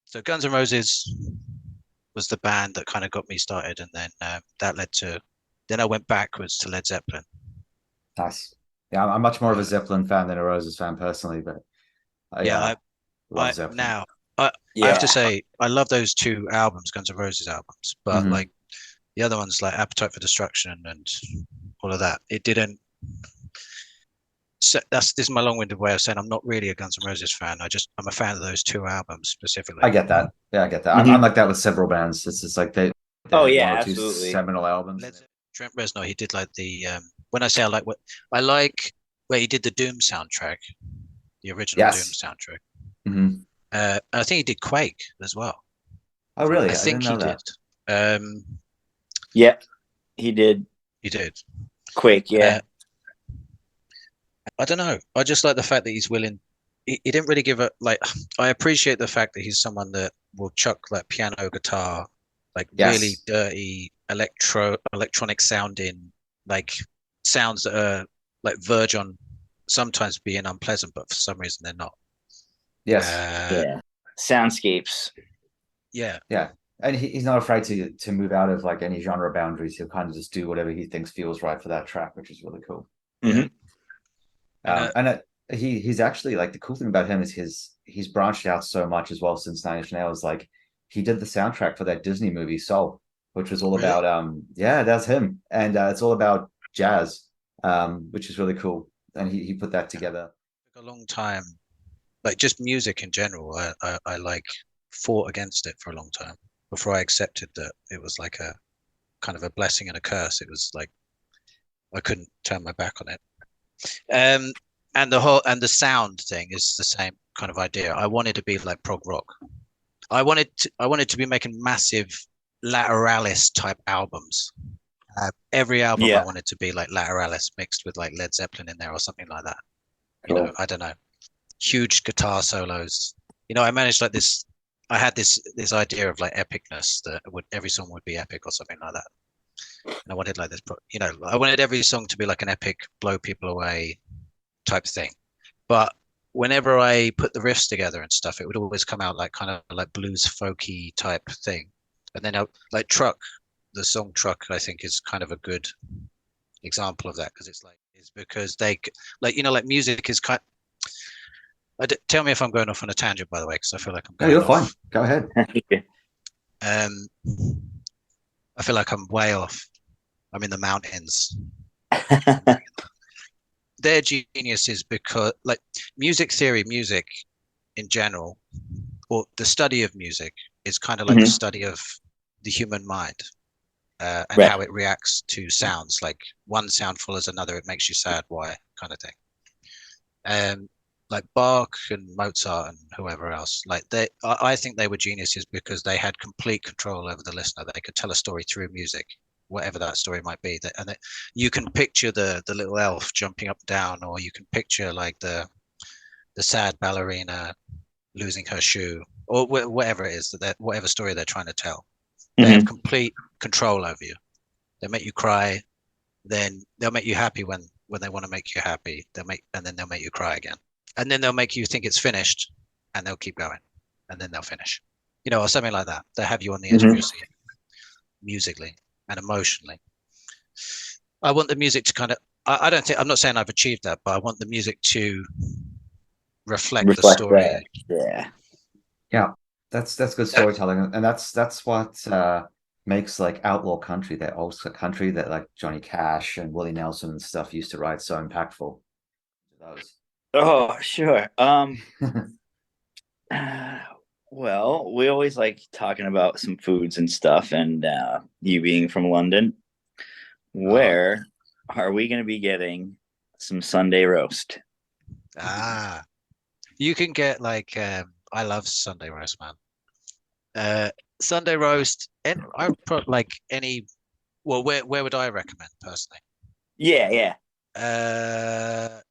So Guns N' Roses was the band that kind of got me started, and then that led to. Then I went backwards to Led Zeppelin. Nice. Yeah, I'm much more of a Uh, Zeppelin fan than a Roses fan personally, but I yeah, love I Zeppelin. now I have to Yeah. say I love those two albums, Guns N' Roses albums, but Hmm. like the other ones, like Appetite for Destruction and all of that, it didn't. So this is my long-winded way of saying I'm not really a Guns N' Roses fan. I'm a fan of those two albums I specifically. get that. Yeah, I get that. I'm Hmm. like that with several bands. It's just like they Oh had yeah, one or two absolutely. seminal albums. Led Zeppelin, Trent Reznor, he did like the when I say I like what I like where he did the Doom soundtrack, the original Doom Yes. soundtrack. Hmm. I think he did Quake as well. Oh, I really? I didn't think know he that. did. Um, Yep, he did he did. Quake. Yeah. Uh, I don't know. I just like the fact that he's willing. He didn't really give a like. I appreciate the fact that he's someone that will chuck like piano, guitar, like really Yes. dirty electronic sounding like sounds that are like verge on sometimes being unpleasant, but for some reason they're not. Yes. Uh, Yeah. Soundscapes. yeah, Yeah. And he's not afraid to move out of like any genre boundaries. He'll kind of just do whatever he thinks feels right for that track, which is really cool. yeah, Hmm. and And he's actually like the cool thing about him is he's branched out so much as well since Nine Inch Nails. Like he did the soundtrack for that Disney movie Soul, which was all really about yeah, that's him, and it's all about jazz, which is really cool. And he put that together. took a long time. Like just music in general, I like fought against it for a long time before I accepted that it was like a kind of a blessing and a curse. It was like I couldn't turn my back on it. Um, and the sound thing is the same kind of idea. I wanted to be like prog rock. I wanted to be making massive Lateralis type albums. Every album I Yeah. wanted to be like Lateralis mixed with like Led Zeppelin in there or something like that. You know, Cool. I don't know. Huge guitar solos. You know, I managed like this. I had this idea of like epicness that would every song would be epic or something like that. And I wanted like this, you know, I wanted every song to be like an epic, blow people away type thing. But whenever I put the riffs together and stuff, it would always come out like kind of like blues folky type thing. And then like Truck, the song Truck, I think is kind of a good example of that because it's because they like you know like music is kind. Tell me if I'm going off on a tangent, by the way, because I feel like I'm No, going you're fine. off. Go ahead. Um, I feel like I'm way off. I'm in the mountains. Their genius is because, like, music theory, music in general, or the study of music, is kind of like the Hmm. study of the human mind and Right. how it reacts to sounds. Like one sound follows another, it makes you sad. Why? Kind of thing. Um, like Bach and Mozart and whoever else, like I think they were geniuses because they had complete control over the listener. They could tell a story through music, whatever that story might be. You can picture the little elf jumping up and down, or you can picture like the sad ballerina losing her shoe, or whatever it is whatever story they're trying to tell. They have Hmm. complete control over you. They make you cry, then they'll make you happy when they want to make you happy. And then they'll make you cry again, and then they'll make you think it's finished, and they'll keep going, and then they'll finish, you know, or something like that. They have you on the edge of your Hmm. seat, musically and emotionally. I want the music to kind of. I don't think I'm not saying I've achieved that, but I want the music to reflect the Reflect story. that. Yeah. Yeah, that's good Uh, storytelling, and that's what makes like outlaw country, that old country that like Johnny Cash and Willie Nelson and stuff used to write, so impactful. Those. Oh, sure. Well, we always like talking about some foods and stuff, and you being from London, oh, where are we going to be getting some Sunday roast? ah, you can get like I love Sunday roast, man. Uh, Sunday roast, and I put like any. Well, where would I recommend personally? Yeah, yeah.